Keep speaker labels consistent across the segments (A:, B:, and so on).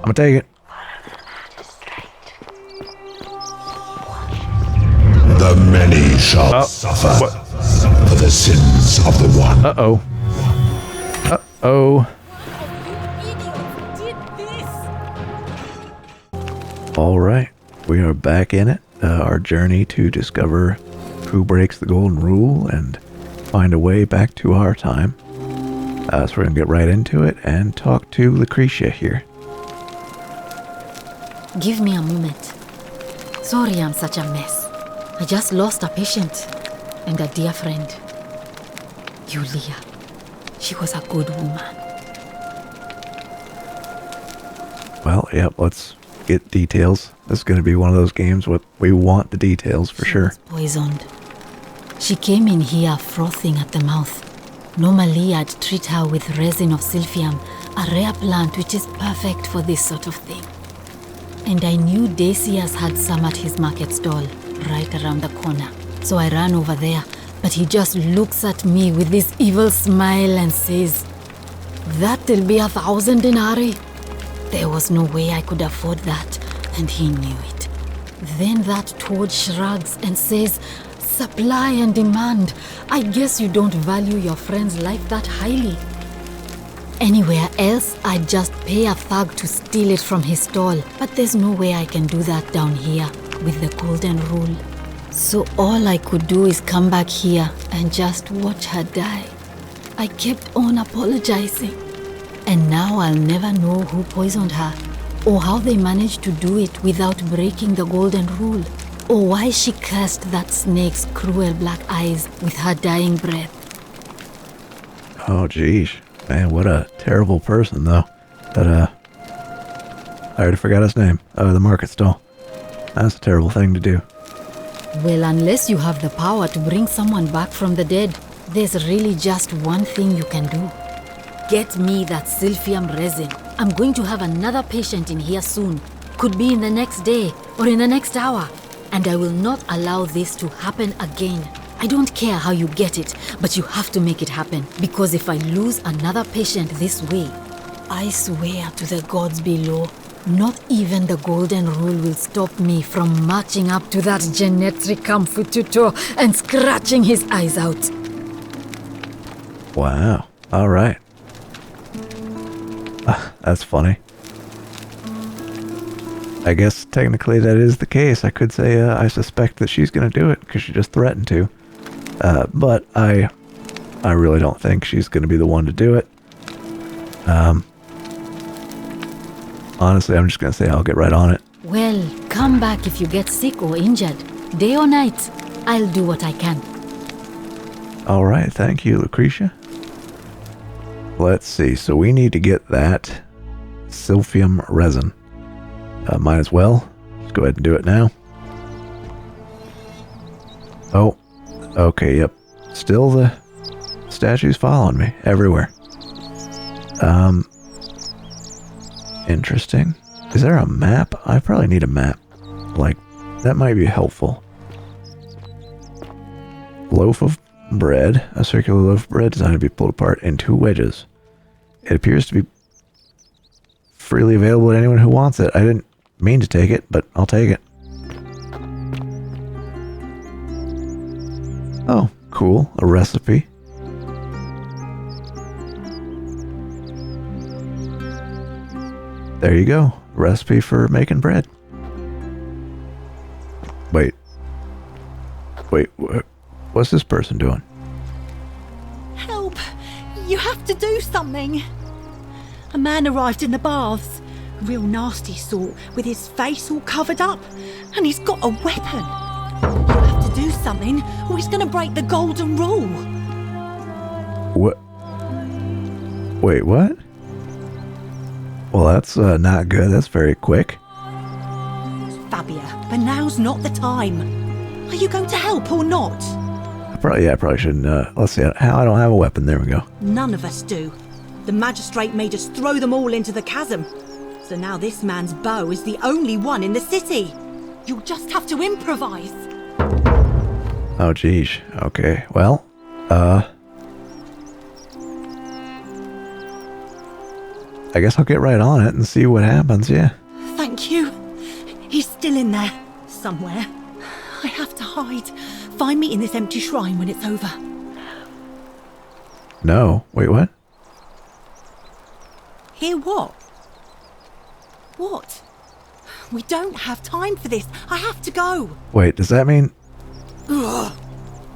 A: I'm gonna take it.
B: The many shall suffer for the sins of the one.
A: Uh-oh. Uh-oh. All right, we are back in it. Our journey to discover who breaks the golden rule and find a way back to our time. So we're gonna get right into it and talk to Lucretia here.
C: Give me a moment. Sorry I'm such a mess. I just lost a patient and a dear friend. Yulia. She was a good woman.
A: Well, yep, let's get details. This is going to be one of those games where we want the details for sure.
C: She was poisoned. She came in here frothing at the mouth. Normally I'd treat her with resin of silphium, a rare plant which is perfect for this sort of thing. And I knew Decius had some at his market stall, right around the corner. So I ran over there, but he just looks at me with this evil smile and says, "That'll be 1,000 denarii." There was no way I could afford that, and he knew it. Then that toad shrugs and says, "Supply and demand. I guess you don't value your friend's life that highly." Anywhere else, I'd just pay a thug to steal it from his stall, but there's no way I can do that down here with the golden rule. So all I could do is come back here and just watch her die. I kept on apologizing. And now I'll never know who poisoned her, or how they managed to do it without breaking the golden rule, or why she cursed that snake's cruel black eyes with her dying breath.
A: Oh, geez. Man, what a terrible person, though. But, I already forgot his name. The market stall. That's a terrible thing to do.
C: Well, unless you have the power to bring someone back from the dead, there's really just one thing you can do. Get me that silphium resin. I'm going to have another patient in here soon. Could be in the next day or in the next hour. And I will not allow this to happen again. I don't care how you get it, but you have to make it happen. Because if I lose another patient this way, I swear to the gods below, not even the golden rule will stop me from marching up to that genetricum fututo and scratching his eyes out.
A: Wow. All right. That's funny. I guess technically that is the case. I could say I suspect that she's going to do it because she just threatened to. But I really don't think she's going to be the one to do it. Honestly, I'm just going to say I'll get right on it.
C: Well, come back if you get sick or injured. Day or night, I'll do what I can.
A: All right, thank you, Lucretia. Let's see, so we need to get that silphium resin. Might as well. Let's go ahead and do it now. Oh, okay, yep. Still the statues following me everywhere. Interesting. Is there a map? I probably need a map. Like, that might be helpful. Loaf of bread. A circular loaf of bread designed to be pulled apart in 2 wedges. It appears to be freely available to anyone who wants it. I didn't mean to take it, but I'll take it. Oh, cool. A recipe. There you go. Recipe for making bread. Wait, what's this person doing?
D: Help! You have to do something! A man arrived in the baths. A real nasty sort, with his face all covered up. And he's got a weapon. You have to do something, or he's gonna break the golden rule.
A: What? Wait, what? Well, that's not good. That's very quick.
D: Fabia, but now's not the time. Are you going to help or not?
A: I probably shouldn't. Let's see. I don't have a weapon. There we go.
D: None of us do. The magistrate made us throw them all into the chasm. So now this man's bow is the only one in the city. You'll just have to improvise.
A: Oh, geez. Okay. Well, I guess I'll get right on it and see what happens, yeah.
D: Thank you. He's still in there, somewhere. I have to hide. Find me in this empty shrine when it's over.
A: No. Wait, what?
D: Hear what? What? We don't have time for this. I have to go.
A: Wait, does that mean...
D: Ugh.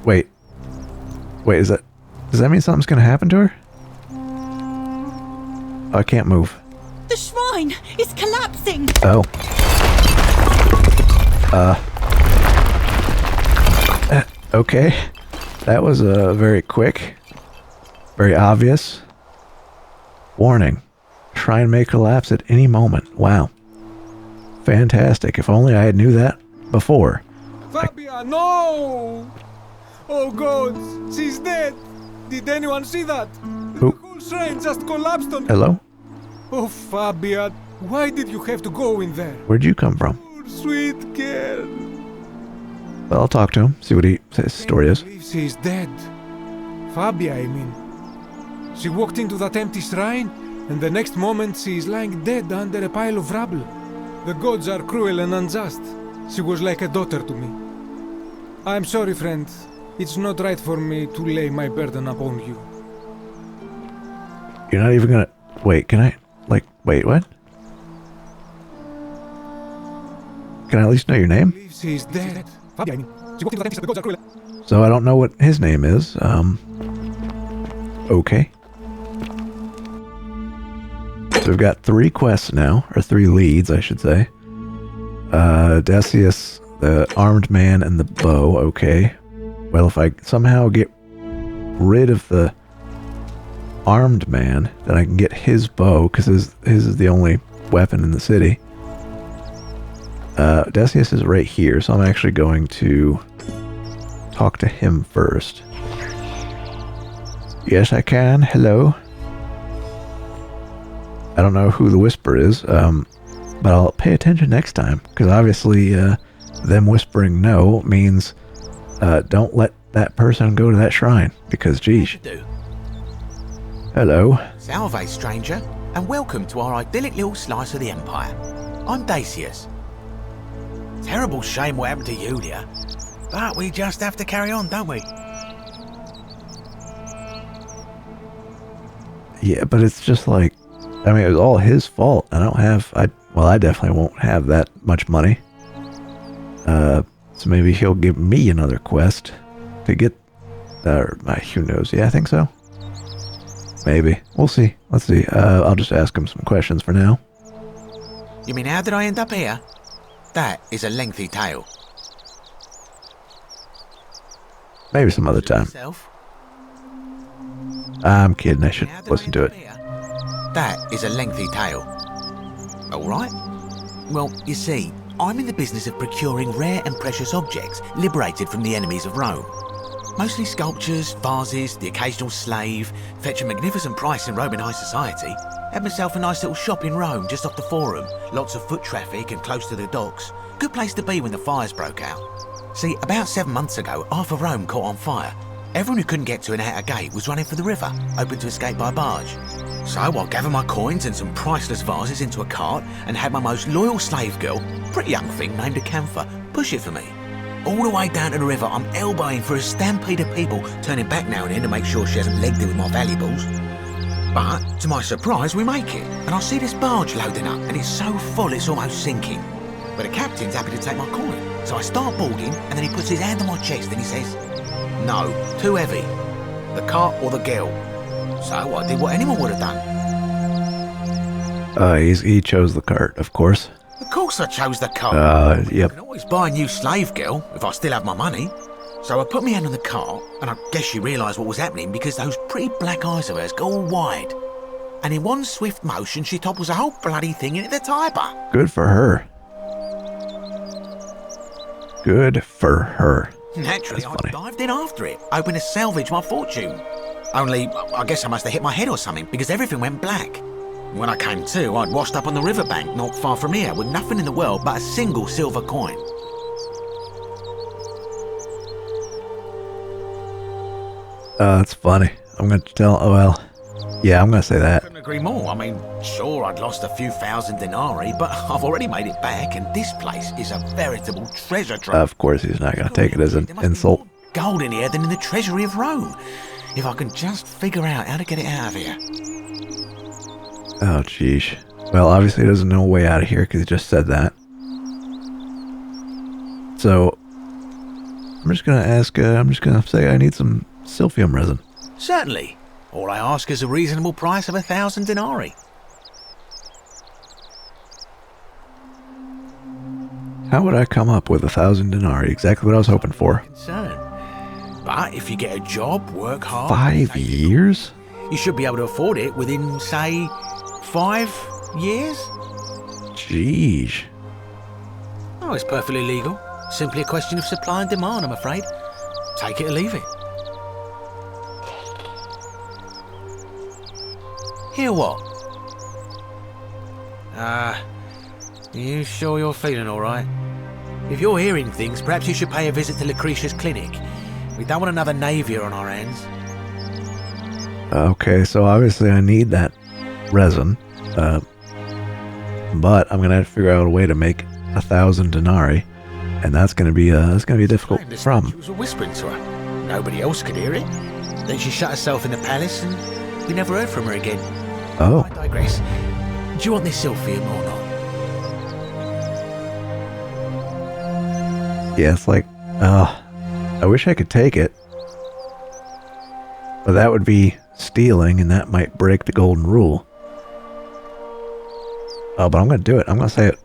A: Wait, does that mean something's gonna happen to her? Oh, I can't move.
D: The shrine is collapsing.
A: Oh. Okay. That was very quick. Very obvious. Warning. Shrine may collapse at any moment. Wow. Fantastic. If only I had knew that before.
E: Fabia, no! Oh God, she's dead. Did anyone see that?
A: Who?
E: The whole shrine just collapsed on...
A: Hello?
E: Oh, Fabia, why did you have to go in there?
A: Where'd you come from?
E: Poor sweet girl.
A: Well, I'll talk to him. See what his story is.
E: I believe she's dead. Fabia, I mean. She walked into that empty shrine, and the next moment she is lying dead under a pile of rubble. The gods are cruel and unjust. She was like a daughter to me. I'm sorry, friend. It's not right for me to lay my burden upon you.
A: You're not even gonna... Wait, can I... wait, what? Can I at least know your
E: I
A: name?
E: believe she is dead. Fabia, I mean. She walked into that empty shrine. The gods are cruel.
A: So I don't know what his name is. Okay. So we've got 3 quests now, or 3 leads, I should say. Decius, the armed man, and the bow. Okay. Well, if I somehow get rid of the armed man, then I can get his bow, because his is the only weapon in the city. Decius is right here, so I'm actually going to talk to him first. Yes, I can. Hello. I don't know who the whisper is, but I'll pay attention next time, because obviously them whispering no means don't let that person go to that shrine, because geez. Hello.
F: Salve, stranger, and welcome to our idyllic little slice of the Empire. I'm Decius. Terrible shame what happened to Yulia, but we just have to carry on, don't we?
A: Yeah, but it's just like, I mean, it was all his fault. I definitely won't have that much money. So maybe he'll give me another quest to get, who knows? Yeah, I think so. Maybe. We'll see. Let's see. I'll just ask him some questions for now.
F: You mean, how did I end up here? That is a lengthy tale.
A: Maybe some other time.
F: Yourself?
A: I'm kidding. I should
F: How did
A: listen
F: I
A: to
F: end
A: it.
F: up here? That is a lengthy tale. All right. Well, you see, I'm in the business of procuring rare and precious objects liberated from the enemies of Rome. Mostly sculptures, vases, the occasional slave, fetch a magnificent price in Roman high society. Had myself a nice little shop in Rome just off the Forum. Lots of foot traffic and close to the docks. Good place to be when the fires broke out. See, about 7 months ago, half of Rome caught on fire. Everyone who couldn't get to an outer gate was running for the river, hoping to escape by barge. So I gathered my coins and some priceless vases into a cart and had my most loyal slave girl, pretty young thing named Acantha, push it for me. All the way down to the river, I'm elbowing for a stampede of people, turning back now and then to make sure she hasn't legged it with my valuables. But, to my surprise, we make it, and I see this barge loading up, and it's so full it's almost sinking. But the captain's happy to take my coin, so I start boarding, and then he puts his hand on my chest and he says, "No, too heavy. The cart or the girl." So I did what anyone would have done.
A: He chose the cart, of course.
F: Of course I chose the cart.
A: Yep.
F: I can always buy a new slave girl if I still have my money. So I put my hand on the cart, and I guess she realised what was happening because those pretty black eyes of hers go all wide. And in one swift motion, she topples the whole bloody thing into the Tiber.
A: Good for her. Good for her.
F: Naturally,
A: That's
F: I
A: funny.
F: dived in after it, hoping to salvage my fortune. Only, I guess I must have hit my head or something because everything went black. When I came to, I'd washed up on the riverbank not far from here with nothing in the world but a single silver coin.
A: That's funny. I'm going to tell... Oh, well. Yeah, I'm going to say that.
F: Agree more. I mean, sure, I'd lost a few thousand denarii, but I've already made it back, and this place is a veritable treasure trove.
A: Of course, he's not going to take it as an
F: There must be
A: insult.
F: more gold in here than in the treasury of Rome. If I can just figure out how to get it out of here.
A: Oh, jeez. Well, obviously, he doesn't know a way out of here because he just said that. So, I'm just going to ask, I'm just going to say I need some silphium resin.
F: Certainly. All I ask is a reasonable price of 1,000 denarii.
A: How would I come up with 1,000 denarii? Exactly what I was hoping for.
F: Concern. But if you get a job, work hard...
A: 5 years?
F: You should be able to afford it within, say, 5 years?
A: Jeez.
F: Oh, it's perfectly legal. Simply a question of supply and demand, I'm afraid. Take it or leave it. Hear what? You sure you're feeling all right? If you're hearing things, perhaps you should pay a visit to Lucretia's clinic. We don't want another Navia on our hands.
A: Okay, so obviously I need that resin. But I'm going to have to figure out a way to make 1,000 denarii. And that's going to be a difficult problem.
F: She was whispering to her. Nobody else could hear it. Then she shut herself in the palace and we never heard from her again.
A: Oh.
F: I digress. Do you want this silphium or not?
A: Yeah, it's like, I wish I could take it. But that would be stealing, and that might break the golden rule. Oh, but I'm going to do it. I'm going to say it.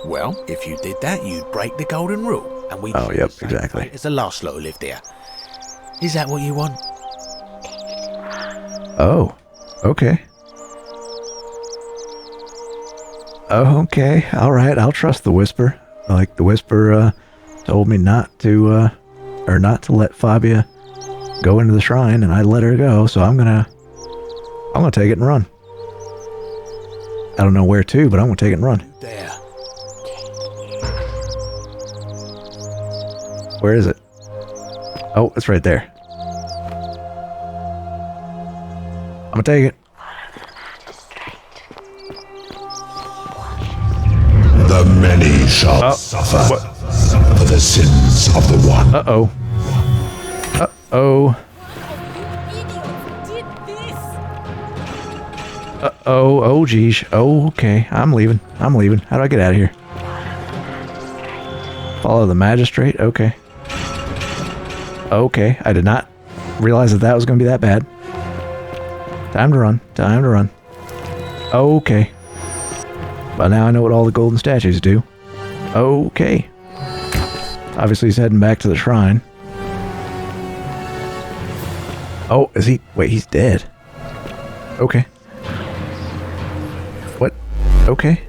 F: Well, if you did that, you'd break the golden rule. And we'd
A: Oh, yep, exactly.
F: It's the last lot who lived there. Is that what you want?
A: Oh, okay. Oh, okay. All right. I'll trust the whisper. Like the whisper told me not to let Fabia go into the shrine, and I let her go. So I'm gonna take it and run. I don't know where to, but I'm gonna take it and run.
F: There.
A: Where is it? Oh, it's right there. I'm gonna take it.
B: The many shall suffer for the sins of the one.
A: Uh-oh. Uh-oh. Uh-oh. Oh, geez. Oh, okay. I'm leaving. How do I get out of here? Follow the magistrate? Okay. Okay. I did not realize that was going to be that bad. Time to run. Okay. But now I know what all the golden statues do. Okay. Obviously he's heading back to the shrine. Oh, is he? Wait, he's dead. Okay. What? Okay.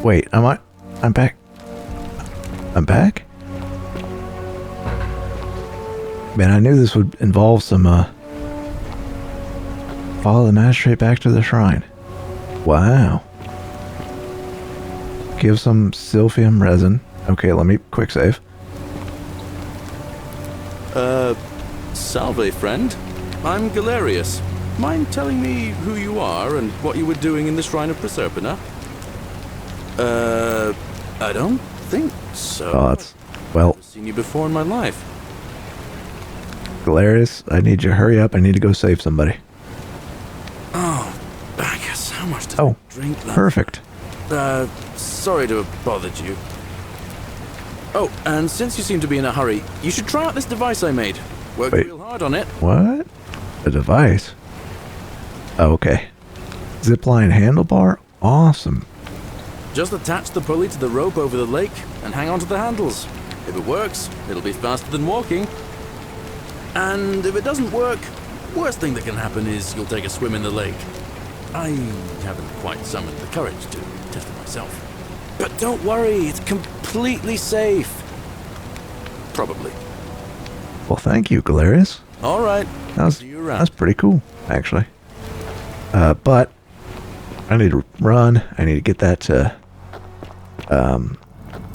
A: Wait, I'm back. I'm back? Man, I knew this would involve some, follow the magistrate back to the shrine. Wow. Give some silphium resin. Okay, let me quick save.
G: Salve, friend. I'm Galerius. Mind telling me who you are and what you were doing in the Shrine of Proserpina? I don't think so.
A: Oh, that's... Well...
G: I've seen you before in my life.
A: Galerius, I need you to hurry up. I need to go save somebody.
G: Oh, Bacchus, how much did
A: I
G: drink last
A: perfect.
G: night? Sorry to have bothered you. Oh, and since you seem to be in a hurry, you should try out this device I made. Worked real hard on it.
A: What? A device? Oh, okay. Zipline handlebar? Awesome.
G: Just attach the pulley to the rope over the lake and hang on to the handles. If it works, it'll be faster than walking. And if it doesn't work, worst thing that can happen is you'll take a swim in the lake. I haven't quite summoned the courage to test it myself. But don't worry, it's completely safe. Probably.
A: Well, thank you, Galerius.
G: All right.
A: That's pretty cool, actually. But I need to run. I need to get that to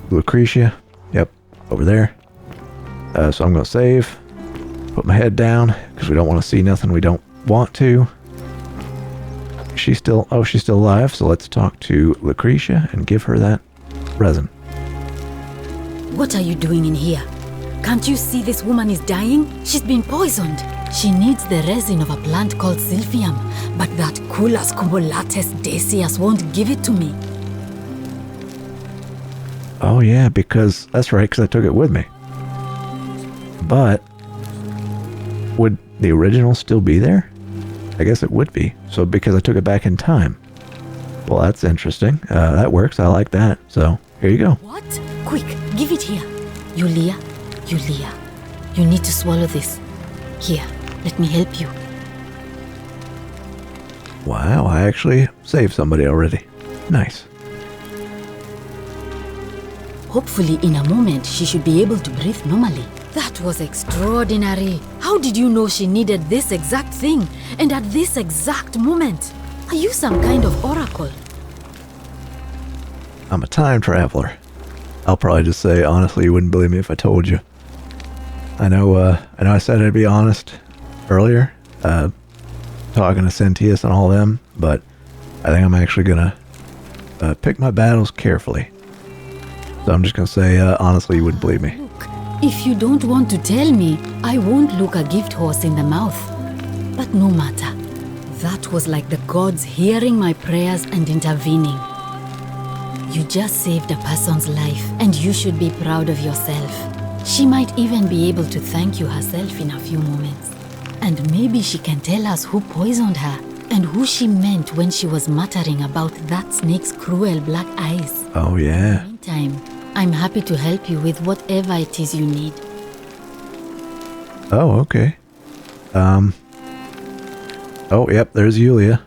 A: Lucretia. Yep, over there. So I'm going to save. Put my head down because we don't want to see nothing we don't want to. She's still alive, so let's talk to Lucretia and give her that resin.
C: What are you doing in here? Can't you see this woman is dying? She's been poisoned. She needs the resin of a plant called Silphium, but that Culus cumbulatus decius won't give it to me.
A: Oh yeah, because that's right, because I took it with me. But would the original still be there? I guess it would be. So because I took it back in time. Well, that's interesting. That works. I like that. So here you go.
C: What? Quick, give it here. Yulia, you need to swallow this. Here, let me help you.
A: Wow, I actually saved somebody already. Nice.
C: Hopefully in a moment she should be able to breathe normally. That was extraordinary. How did you know she needed this exact thing and at this exact moment? Are you some kind of oracle?
A: I'm a time traveler. I'll probably just say, honestly, you wouldn't believe me if I told you. I know I said I'd be honest earlier, talking to Centius and all them, but I think I'm actually gonna pick my battles carefully. So I'm just gonna say, honestly, you wouldn't believe me.
C: Look, if you don't want to tell me, I won't look a gift horse in the mouth. But no matter. That was like the gods hearing my prayers and intervening. You just saved a person's life, and you should be proud of yourself. She might even be able to thank you herself in a few moments. And maybe she can tell us who poisoned her, and who she meant when she was muttering about that snake's cruel black eyes.
A: Oh yeah.
C: In the meantime, I'm happy to help you with whatever it is you need.
A: Oh, okay. Oh, yep, there's Yulia.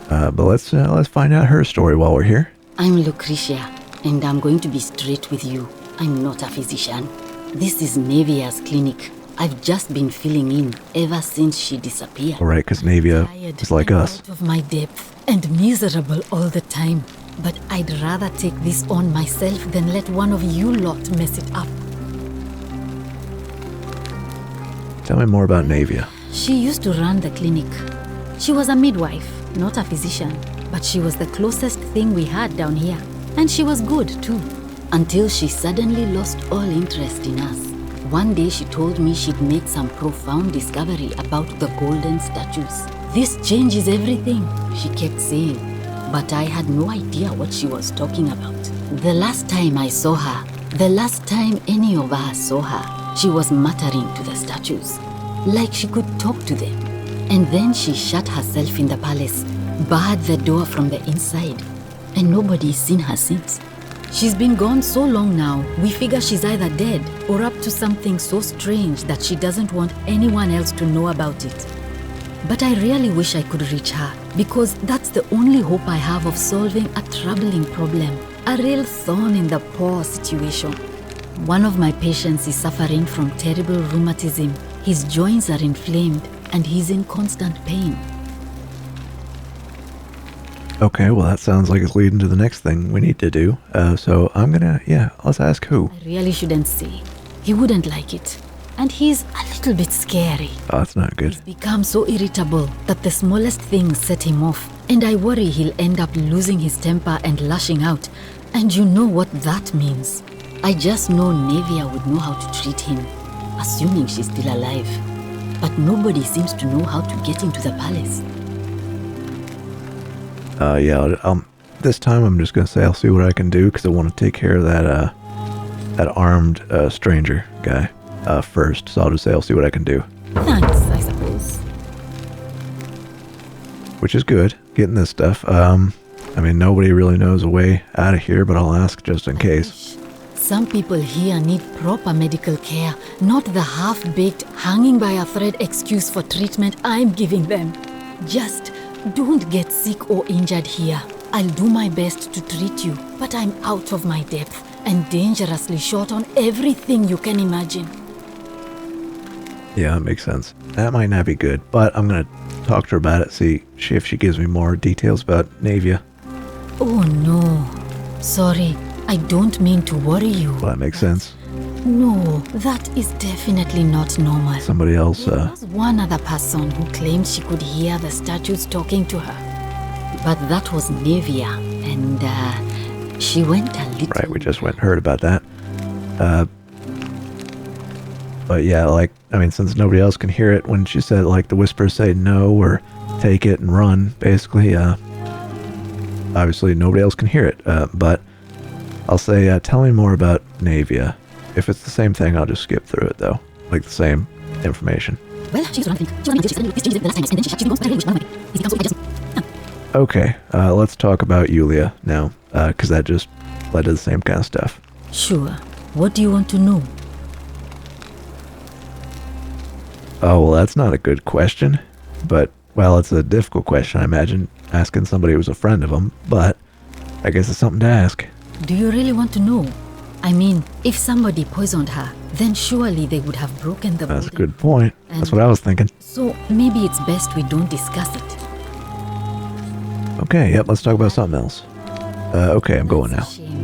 A: But let's find out her story while we're here.
C: I'm Lucretia, and I'm going to be straight with you. I'm not a physician. This is Nevia's clinic. I've just been filling in ever since she disappeared.
A: All right, because Nevia is like us.
C: Out of my depth and miserable all the time. But I'd rather take this on myself than let one of you lot mess it up.
A: Tell me more about Nevia.
C: She used to run the clinic. She was a midwife, not a physician, but she was the closest thing we had down here. And she was good too, until she suddenly lost all interest in us. One day she told me she'd made some profound discovery about the golden statues. This changes everything, she kept saying, but I had no idea what she was talking about. The last time I saw her, the last time any of us saw her, she was muttering to the statues, like she could talk to them. And then she shut herself in the palace, barred the door from the inside, and nobody's seen her since. She's been gone so long now, we figure she's either dead or up to something so strange that she doesn't want anyone else to know about it. But I really wish I could reach her, because that's the only hope I have of solving a troubling problem, a real thorn in the paw situation. One of my patients is suffering from terrible rheumatism. His joints are inflamed and he's in constant pain.
A: Okay, well that sounds like it's leading to the next thing we need to do. So I'm gonna, let's ask who.
C: I really shouldn't say. He wouldn't like it. And he's a little bit scary.
A: Oh, that's not good.
C: He's become so irritable that the smallest things set him off. And I worry he'll end up losing his temper and lashing out. And you know what that means. I just know Nevia would know how to treat him, assuming she's still alive. But nobody seems to know how to get into the palace.
A: This time I'm just gonna say I'll see what I can do, because I want to take care of that armed stranger guy first. So I'll just say I'll see what I can do.
C: Thanks, I suppose.
A: Which is good, getting this stuff. Nobody really knows a way out of here, but I'll ask just in case.
C: Some people here need proper medical care, not the half-baked, hanging by a thread excuse for treatment I'm giving them. Just don't get sick or injured here. I'll do my best to treat you, but I'm out of my depth and dangerously short on everything you can imagine.
A: Yeah, that makes sense. That might not be good, but I'm gonna talk to her about it, see if she gives me more details about Nevia.
C: Oh no. Sorry, I don't mean to worry you.
A: Well, that makes sense.
C: No, that is definitely not normal.
A: Somebody else,
C: There was one other person who claimed she could hear the statues talking to her. But that was Nevia, and she went a little...
A: right, we just went and heard about that. But yeah, like, I mean, since nobody else can hear it, when she said, like, the whispers say no or take it and run, basically, obviously nobody else can hear it. But I'll say, tell me more about Navia. If it's the same thing, I'll just skip through it, though. Like, the same information.
C: Well, she used to run, I think. She was running, she the last time, and then she goes back, run away. He's become so just...
A: Okay, let's talk about Yulia now, because that just led to the same kind of stuff.
C: Sure. What do you want to know?
A: Oh, well, that's not a good question. But, well, it's a difficult question, I imagine, asking somebody who's a friend of them. But I guess it's something to ask.
C: Do you really want to know? I mean, if somebody poisoned her, then surely they would have broken the
A: That's a
C: golden...
A: good point. That's what I was thinking.
C: So maybe it's best we don't discuss it.
A: Okay, yep, let's talk about something else. Okay, I'm going now.
C: Shame.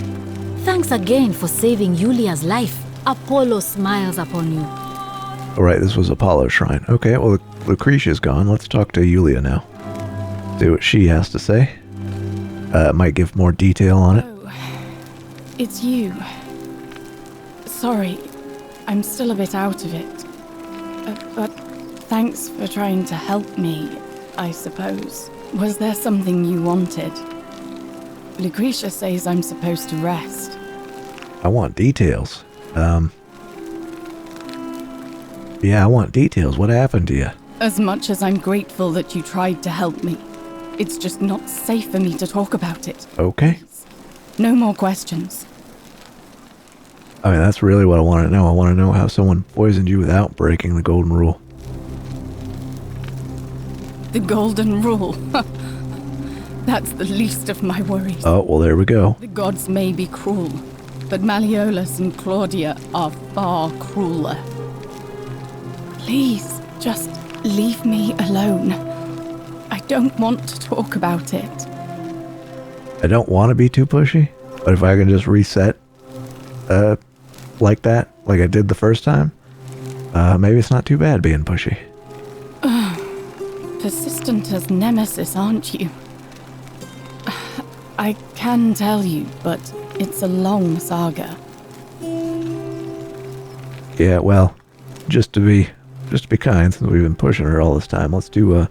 C: Thanks again for saving Yulia's life. Apollo smiles upon you.
A: Alright, this was Apollo's shrine. Okay, well, Lucretia's gone. Let's talk to Yulia now. See what she has to say. Might give more detail on it.
H: Oh, it's you. Sorry, I'm still a bit out of it. But thanks for trying to help me, I suppose. Was there something you wanted? Lucretia says I'm supposed to rest.
A: I want details. Yeah, I want details. What happened to you?
H: As much as I'm grateful that you tried to help me, it's just not safe for me to talk about it.
A: Okay.
H: No more questions.
A: I mean, that's really what I want to know. I want to know how someone poisoned you without breaking the golden rule.
H: The golden rule. That's the least of my worries.
A: Oh, well, there we go.
H: The gods may be cruel, but Malleolus and Claudia are far crueler. Please, just leave me alone. I don't want to talk about it.
A: I don't want to be too pushy, but if I can just reset, like that, like I did the first time, maybe it's not too bad being pushy.
H: Persistent as Nemesis, aren't you? I can tell you, but it's a long saga.
A: Yeah, well, just to be kind, since we've been pushing her all this time, let's do, I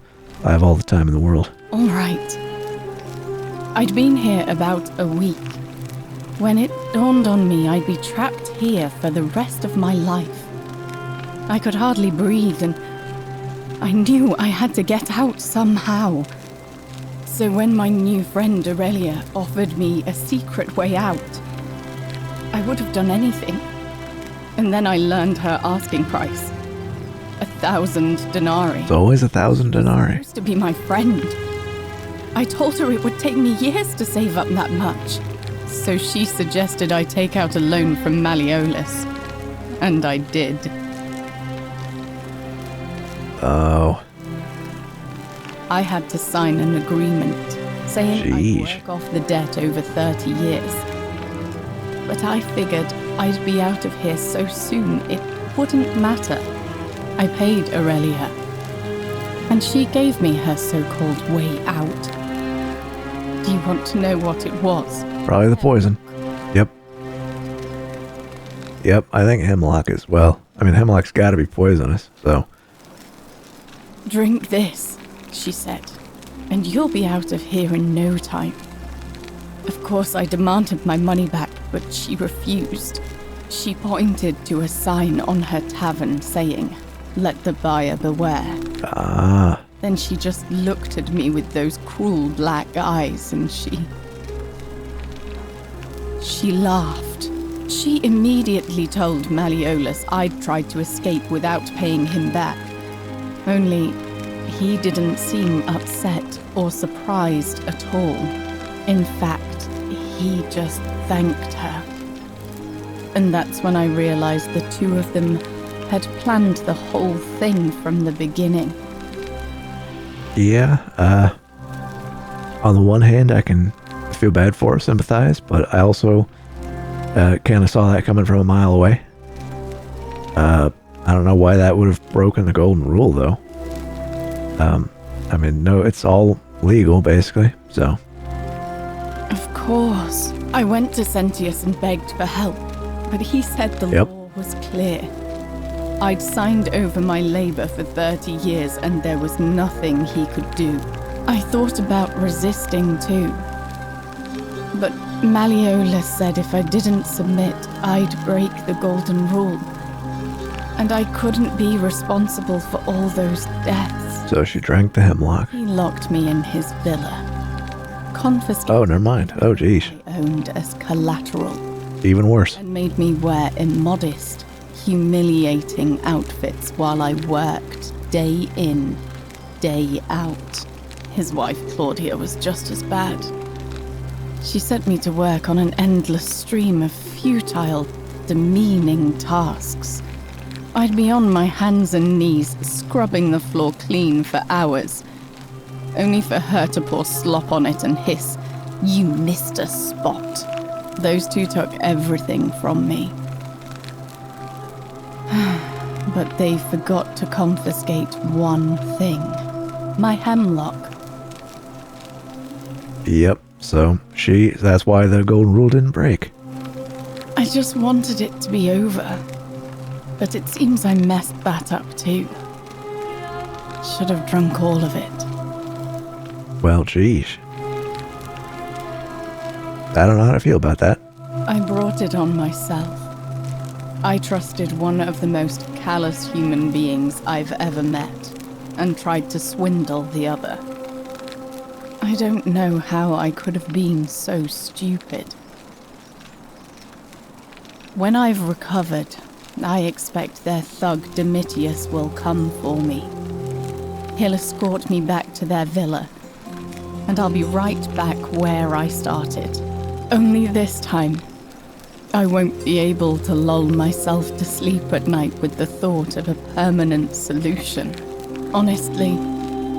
A: have all the time in the world.
H: All right. I'd been here about a week when it dawned on me I'd be trapped here for the rest of my life. I could hardly breathe, and I knew I had to get out somehow. So when my new friend Aurelia offered me a secret way out, I would have done anything. And then I learned her asking price. 1,000 denarii.
A: It's always 1,000 denarii.
H: Supposed to be my friend. I told her it would take me years to save up that much. So she suggested I take out a loan from Malleolus. And I did.
A: Oh.
H: I had to sign an agreement saying
A: Sheesh.
H: I'd work off the debt over 30 years. But I figured I'd be out of here so soon it wouldn't matter. I paid Aurelia, and she gave me her so-called way out. Do you want to know what it was?
A: Probably the poison. Yep. Yep, I think hemlock is, well, I mean, hemlock's gotta be poisonous, so.
H: Drink this, she said, and you'll be out of here in no time. Of course, I demanded my money back, but she refused. She pointed to a sign on her tavern saying, "Let the buyer beware."
A: Ah.
H: Then she just looked at me with those cruel black eyes and she laughed. She immediately told Malleolus I'd tried to escape without paying him back. Only he didn't seem upset or surprised at all. In fact, he just thanked her. And that's when I realized the two of them had planned the whole thing from the beginning.
A: Yeah, on the one hand, I can feel bad for her, sympathize, but I also kind of saw that coming from a mile away. I don't know why that would have broken the golden rule, though. I mean, no, it's all legal, basically, so.
H: Of course. I went to Sentius and begged for help, but he said the law was clear. I'd signed over my labor for 30 years and there was nothing he could do. I thought about resisting too. But Malleolus said if I didn't submit, I'd break the golden rule. And I couldn't be responsible for all those deaths.
A: So she drank the hemlock.
H: He locked me in his villa. Confiscated.
A: Oh, never mind. Oh, geez.
H: I owned as collateral.
A: Even worse.
H: And made me wear immodest, humiliating outfits while I worked day in, day out. His wife Claudia was just as bad. She sent me to work on an endless stream of futile, demeaning tasks. I'd be on my hands and knees, scrubbing the floor clean for hours, only for her to pour slop on it and hiss, "You missed a spot." Those two took everything from me. But they forgot to confiscate one thing. My hemlock.
A: Yep, so that's why the golden rule didn't break.
H: I just wanted it to be over. But it seems I messed that up too. Should have drunk all of it.
A: Well, geez. I don't know how to feel about that.
H: I brought it on myself. I trusted one of the most callous human beings I've ever met, and tried to swindle the other. I don't know how I could have been so stupid. When I've recovered, I expect their thug Domitius will come for me. He'll escort me back to their villa, and I'll be right back where I started. Only this time, I won't be able to lull myself to sleep at night with the thought of a permanent solution. Honestly,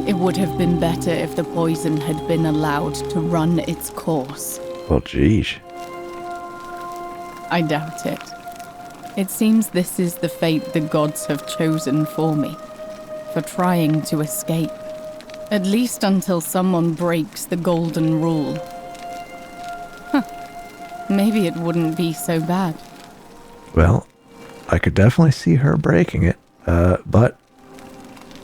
H: it would have been better if the poison had been allowed to run its course.
A: Well, geez.
H: I doubt it. It seems this is the fate the gods have chosen for me, for trying to escape. At least until someone breaks the golden rule. Maybe it wouldn't be so bad.
A: Well, I could definitely see her breaking it, but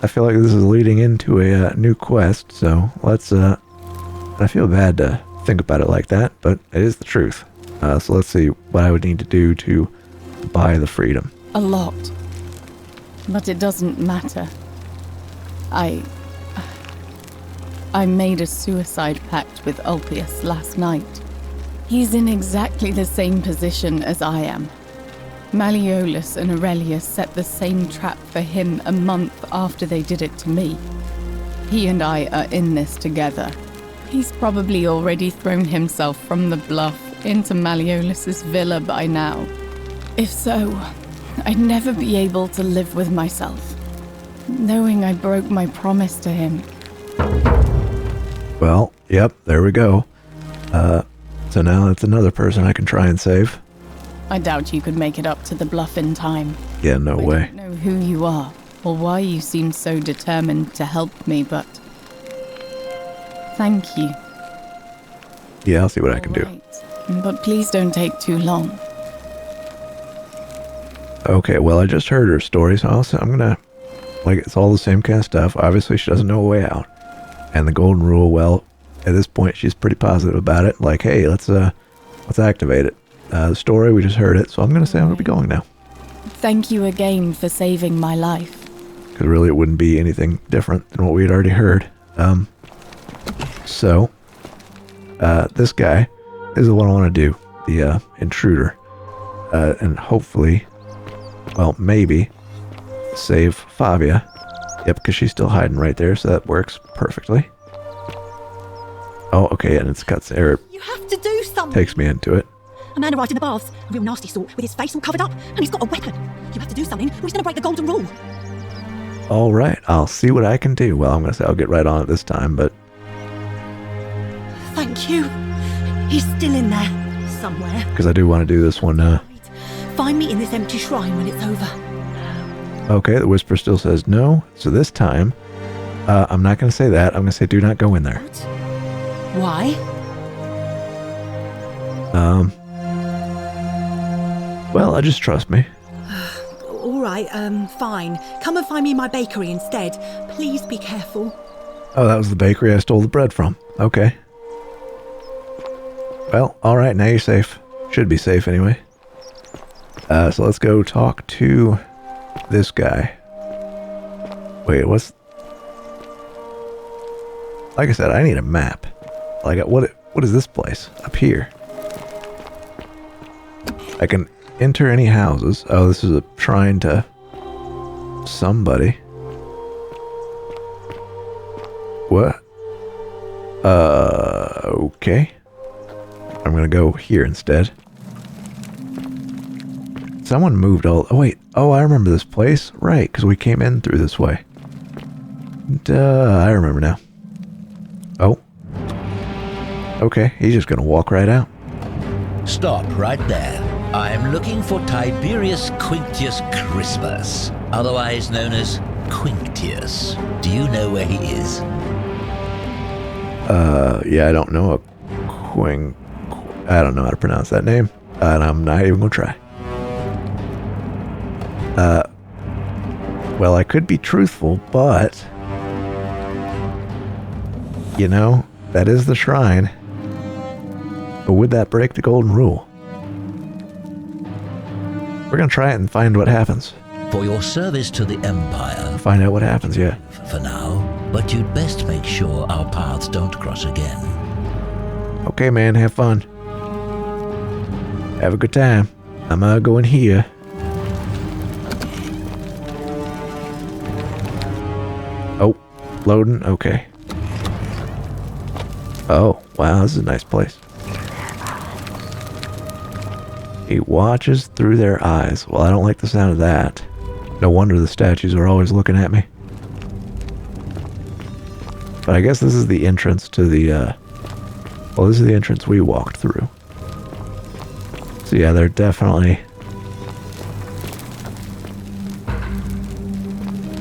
A: I feel like this is leading into a new quest, so let's, I feel bad to think about it like that, but it is the truth. So let's see what I would need to do to buy the freedom.
H: A lot. But it doesn't matter. I made a suicide pact with Ulpius last night. He's in exactly the same position as I am. Malleolus and Aurelius set the same trap for him a month after they did it to me. He and I are in this together. He's probably already thrown himself from the bluff into Malleolus's villa by now. If so, I'd never be able to live with myself, knowing I broke my promise to him.
A: Well, yep, there we go. So now it's another person I can try and save.
H: I doubt you could make it up to the bluff in time.
A: Yeah, no way.
H: I don't know who you are, or why you seem so determined to help me, but thank you.
A: Yeah, I'll see what I can do.
H: Right. But please don't take too long.
A: Okay, well, I just heard her story, so I'm gonna, it's all the same kind of stuff. Obviously, she doesn't know a way out. And the golden rule, well, at this point, she's pretty positive about it. Like, hey, let's activate it. The story, we just heard it, so I'm gonna say I'm gonna be going now.
H: Thank you again for saving my life.
A: Because really, it wouldn't be anything different than what we had already heard. So, this guy is the one I want to do, the intruder. And hopefully, well, maybe save Fabia. Yep, because she's still hiding right there, so that works perfectly. Oh, okay, and it's cuts there.
D: You have to do something.
A: Takes me into it.
D: A man arrived in the baths, a real nasty sort, with his face all covered up, and he's got a weapon. You have to do something, or he's going to break the golden rule.
A: All right, I'll see what I can do. Well, I'm going to say I'll get right on it this time, but...
D: Thank you. He's still in there, somewhere.
A: Because I do want to do this one,
D: Find me in this empty shrine when it's over.
A: Okay, the whisper still says no. So this time, I'm not going to say that. I'm going to say do not go in there.
D: What? Why?
A: Well, just trust me.
D: All right, fine. Come and find me my bakery instead. Please be careful.
A: Oh, that was the bakery I stole the bread from. Okay. Well, alright, now you're safe. Should be safe anyway. So let's go talk to this guy. Wait, what's... Like I said, I need a map. Like, what is this place? Up here. I can enter any houses. Oh, this is a shrine to somebody. What? Okay. I'm gonna go here instead. Someone moved all... Oh, wait. Oh, I remember this place. Right, because we came in through this way. Duh, I remember now. Oh. Okay, he's just gonna walk right out.
I: Stop right there. I am looking for Tiberius Quinctius Crispus, otherwise known as Quinctius. Do you know where he is?
A: Yeah, I don't know I don't know how to pronounce that name, and I'm not even gonna try. Well, I could be truthful, but... You know, that is the shrine. But would that break the golden rule? We're gonna try it and find what happens.
I: For your service to the Empire.
A: Find out what happens, yeah.
I: For now, but you'd best make sure our paths don't cross again.
A: Okay, man, have fun. Have a good time. I'm going here. Oh, loading, okay. Oh, wow, this is a nice place. He watches through their eyes. Well, I don't like the sound of that. No wonder the statues are always looking at me. But I guess this is the entrance to the, well, this is the entrance we walked through. So yeah, they're definitely...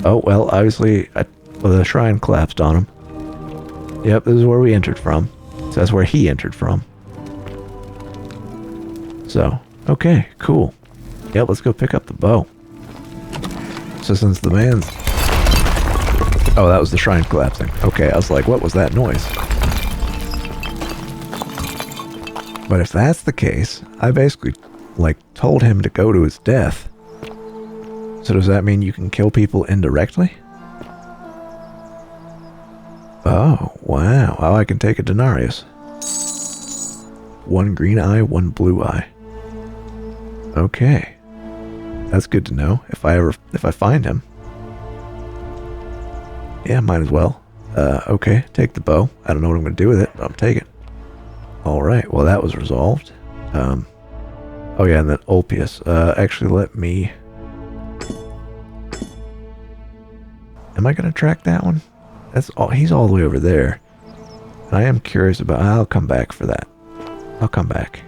A: Oh, well, obviously, well, the shrine collapsed on him. Yep, this is where we entered from. So that's where he entered from. So, okay, cool. Yep, let's go pick up the bow. So since the man's... Oh, that was the shrine collapsing. Okay, I was like, what was that noise? But if that's the case, I basically, like, told him to go to his death. So does that mean you can kill people indirectly? Oh, wow. Oh, I can take a denarius. 1 green eye, 1 blue eye. Okay. That's good to know if I find him. Yeah, might as well. Okay, take the bow. I don't know what I'm going to do with it, but I'm taking it. Alright, well that was resolved. Oh yeah, and then Ulpius. Actually, let me... Am I going to track that one? He's all the way over there. And I am curious about... I'll come back for that. I'll come back.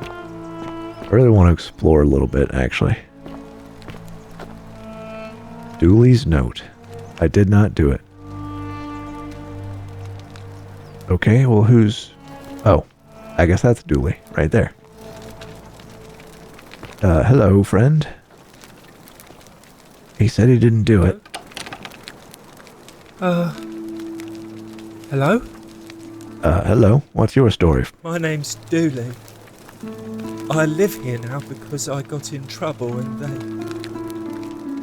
A: I really want to explore a little bit, actually. Dooley's note. I did not do it. Okay, well who's... Oh, I guess that's Dooley, right there. Hello, friend. He said he didn't do it.
J: Hello?
A: Hello. What's your story?
J: My name's Dooley. I live here now because I got in trouble and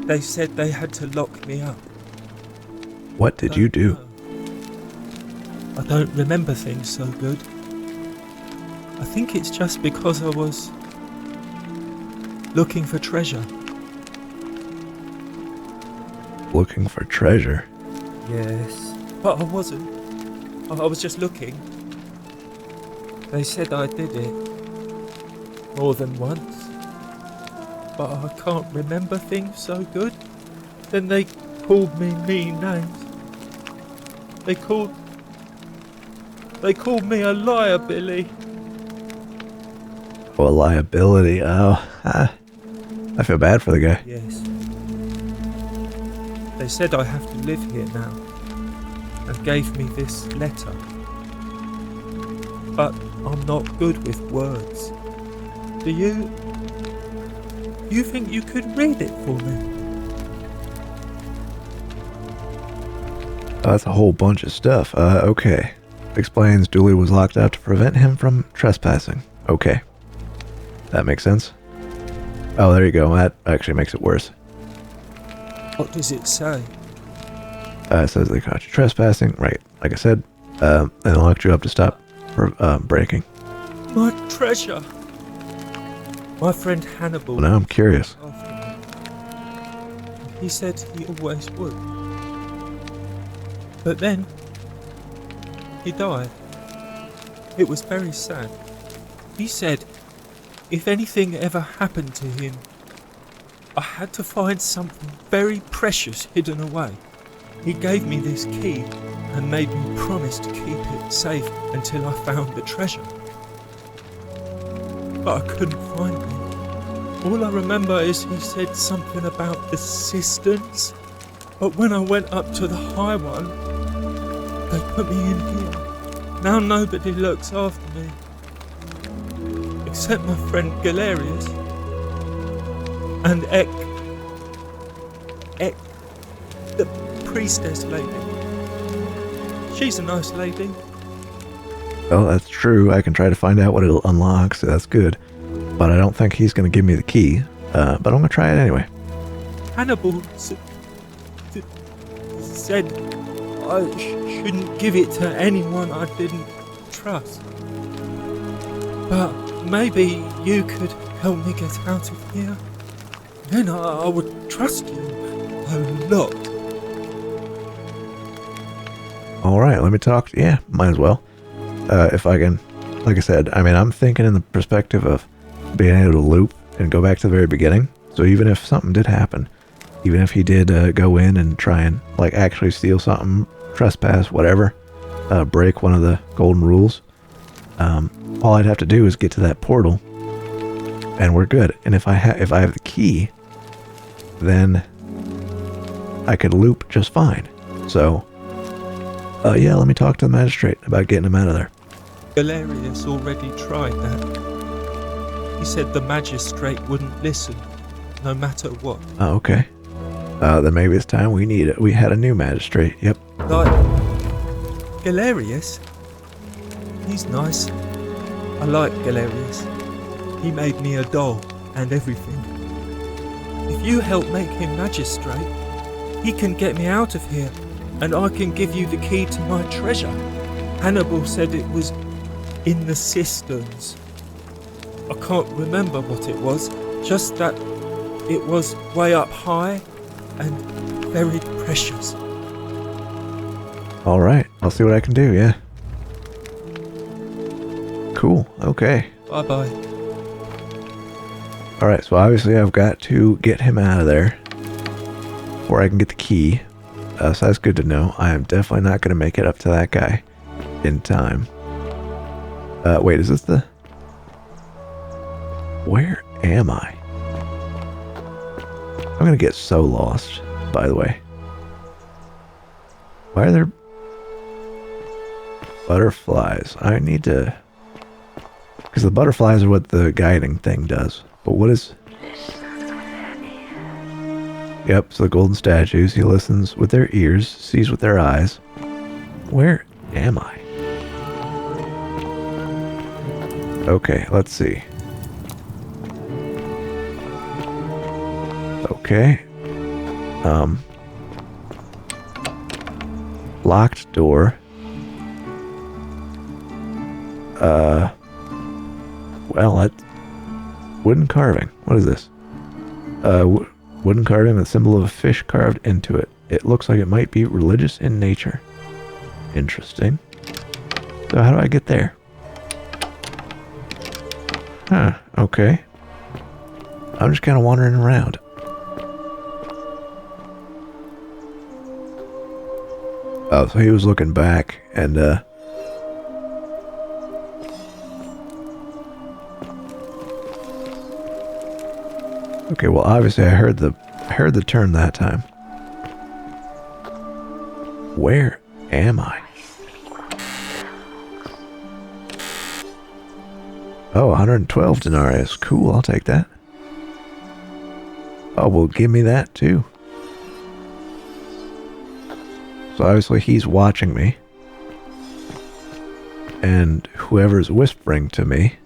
J: they said they had to lock me up.
A: What did you do?
J: I don't remember things so good. I think it's just because I was looking for treasure.
A: Looking for treasure?
J: Yes, but I wasn't. I was just looking. They said I did it more than once, but I can't remember things so good. Then they called me mean names. They called me a liar, Billy.
A: Oh, a liability. Oh, I feel bad for the guy.
J: Yes. They said I have to live here now, and gave me this letter. But I'm not good with words. Do you think you could read it for me?
A: That's a whole bunch of stuff. Okay. Explains Dooley was locked up to prevent him from trespassing. Okay. That makes sense. Oh, there you go. That actually makes it worse.
J: What does it say?
A: It says they caught you trespassing. Right. Like I said. And locked you up to stop breaking.
J: My treasure! My friend Hannibal...
A: Well, now I'm curious.
J: He said he always would. But then, he died. It was very sad. He said, if anything ever happened to him, I had to find something very precious hidden away. He gave me this key and made me promise to keep it safe until I found the treasure. But I couldn't find it. All I remember is he said something about the cisterns, but when I went up to the high one, they put me in here. Now nobody looks after me. Except my friend Galerius. And Ek, the priestess lady. She's a nice lady.
A: Well, that's true. I can try to find out what it unlocks. So that's good. But I don't think he's going to give me the key. But I'm going to try it anyway.
J: Hannibal said I shouldn't give it to anyone I didn't trust. But maybe you could help me get out of here. Then I would trust you a lot.
A: Alright, let me talk. Yeah, might as well. If I can, like I said, I mean, I'm thinking in the perspective of being able to loop and go back to the very beginning. So even if something did happen, even if he did go in and try and like actually steal something, trespass, whatever, break one of the golden rules, all I'd have to do is get to that portal and we're good. And if I have the key, then I could loop just fine. So yeah, let me talk to the magistrate about getting him out of there.
J: Galerius already tried that. He said the magistrate wouldn't listen, no matter what.
A: Oh, okay. Then maybe it's time we had a new magistrate. Yep.
J: Like Galerius? He's nice. I like Galerius. He made me a doll and everything. If you help make him magistrate, he can get me out of here, and I can give you the key to my treasure. Hannibal said it was in the cisterns. I can't remember what it was, just that it was way up high and very precious.
A: Alright, I'll see what I can do, yeah. Cool, okay.
J: Bye-bye.
A: Alright, so obviously I've got to get him out of there before I can get the key. So that's good to know. I am definitely not going to make it up to that guy in time. Wait, is this the... Where am I? I'm going to get so lost, by the way. Why are there butterflies? I need to... Because the butterflies are what the guiding thing does. But what is... Yep, so the golden statues. He listens with their ears, sees with their eyes. Where am I? Okay, let's see. Okay. Locked door. Well, that's wooden carving. What is this? Wooden carving with a symbol of a fish carved into it. It looks like it might be religious in nature. Interesting. So how do I get there? Huh, okay. I'm just kind of wandering around. Oh, so he was looking back and, okay, well, obviously I heard the turn that time. Where am I? Oh, 112 denarius. Cool, I'll take that. Oh, well, give me that too. So obviously he's watching me. And whoever's whispering to me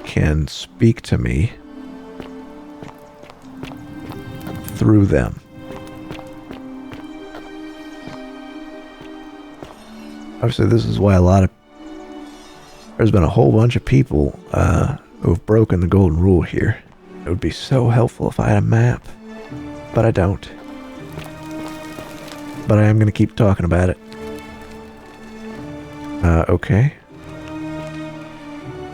A: can speak to me through them. Obviously, this is why there's been a whole bunch of people who have broken the golden rule here. It would be so helpful if I had a map, but I don't. But I am going to keep talking about it. Okay.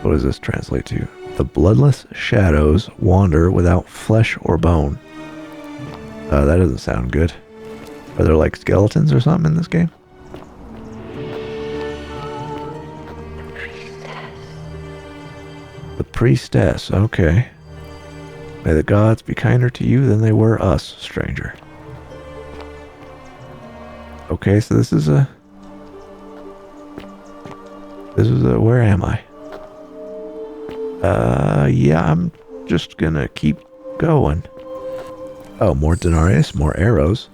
A: What does this translate to? The bloodless shadows wander without flesh or bone. That doesn't sound good. Are there like skeletons or something in this game? The priestess, okay. May the gods be kinder to you than they were us, stranger. Okay, so this is a... where am I? Yeah, I'm just gonna keep going. Oh, more denarius, more arrows,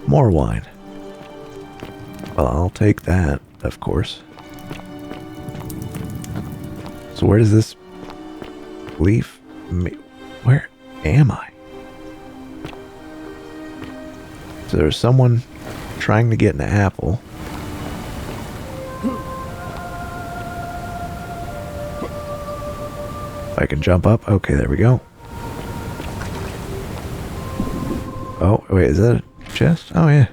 A: more wine. Well, I'll take that, of course. So where does this leave me? Where am I? So there's someone trying to get an apple. I can jump up. Okay, there we go. Oh, wait, is that a chest? Oh, yeah.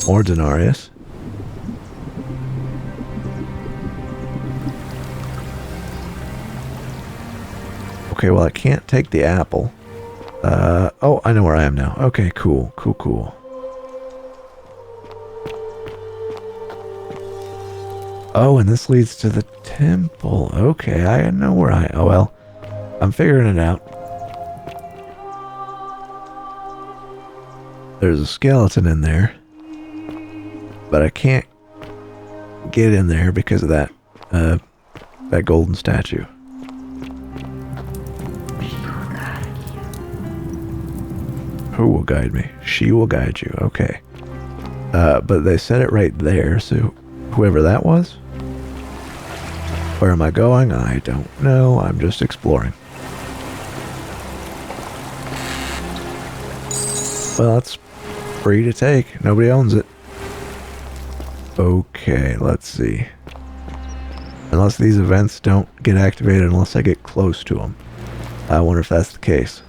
A: More denarius. Okay, well, I can't take the apple. Oh, I know where I am now. Okay, cool, cool, cool. Oh, and this leads to the temple. Okay, I know where oh, well. I'm figuring it out. There's a skeleton in there, but I can't get in there because of that golden statue. Who will guide me? She will guide you. Okay. But they said it right there, so whoever that was. Where am I going? I don't know. I'm just exploring. Well, that's free to take. Nobody owns it. Okay, let's see. Unless these events don't get activated unless I get close to them. I wonder if that's the case.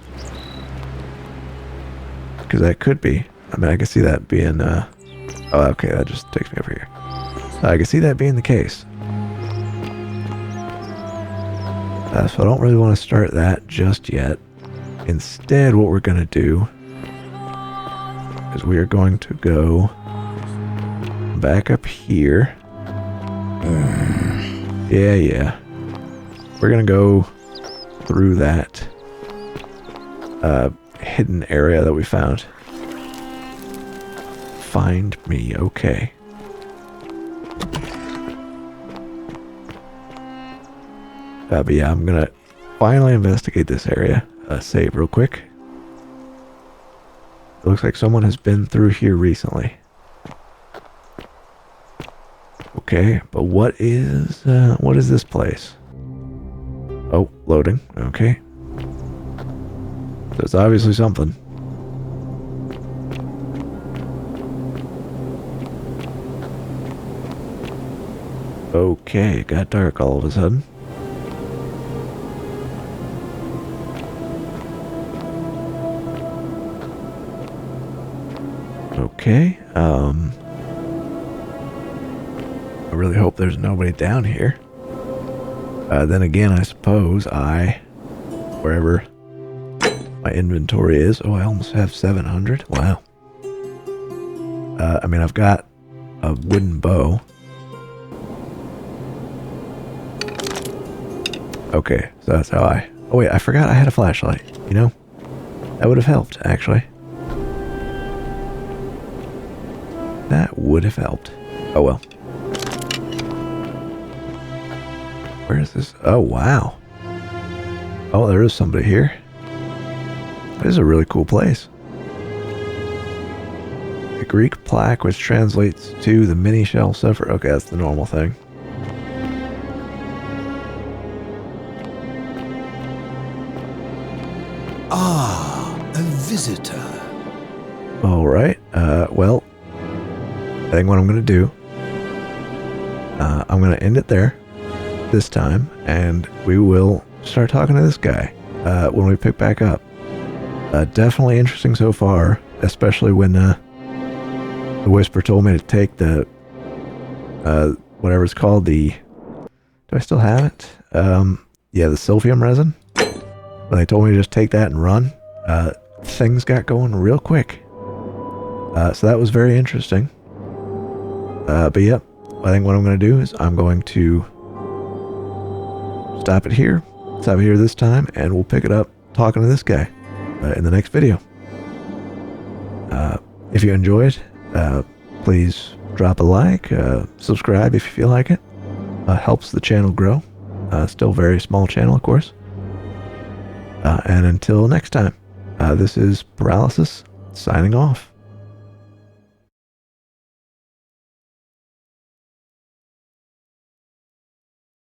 A: Because that could be. I mean, I can see that being... oh, okay, that just takes me over here. I can see that being the case. So I don't really want to start that just yet. Instead, what we're going to do is we are going to go back up here. Yeah. We're going to go through that hidden area that we found. Find me, okay. But yeah, I'm gonna finally investigate this area. Save real quick. It looks like someone has been through here recently. Okay, but what is this place? Oh, loading. Okay. So it's obviously something. Okay, it got dark all of a sudden. Okay, I really hope there's nobody down here. Then again, I suppose wherever my inventory is, oh, I almost have 700. Wow. I mean, I've got a wooden bow. Okay, so that's how oh wait, I forgot I had a flashlight, you know? That would have helped, actually. That would have helped. Oh well. Where is this? Oh, wow. Oh, there is somebody here. This is a really cool place. A Greek plaque which translates to the mini shall suffer. Okay, that's the normal thing.
B: Ah, a visitor.
A: All right. Well, I think what I'm going to do, I'm going to end it there this time, and we will start talking to this guy when we pick back up. Definitely interesting so far, especially when the Whisper told me to take the whatever it's called, the, do I still have it? Yeah, the Silphium resin. When they told me to just take that and run, things got going real quick. So that was very interesting. But yep, I think what I'm going to do is I'm going to stop it here this time, and we'll pick it up talking to this guy in the next video. If you enjoyed, please drop a like, subscribe if you feel like it. Helps the channel grow. Still a very small channel, of course. And until next time, this is Piralysis signing off.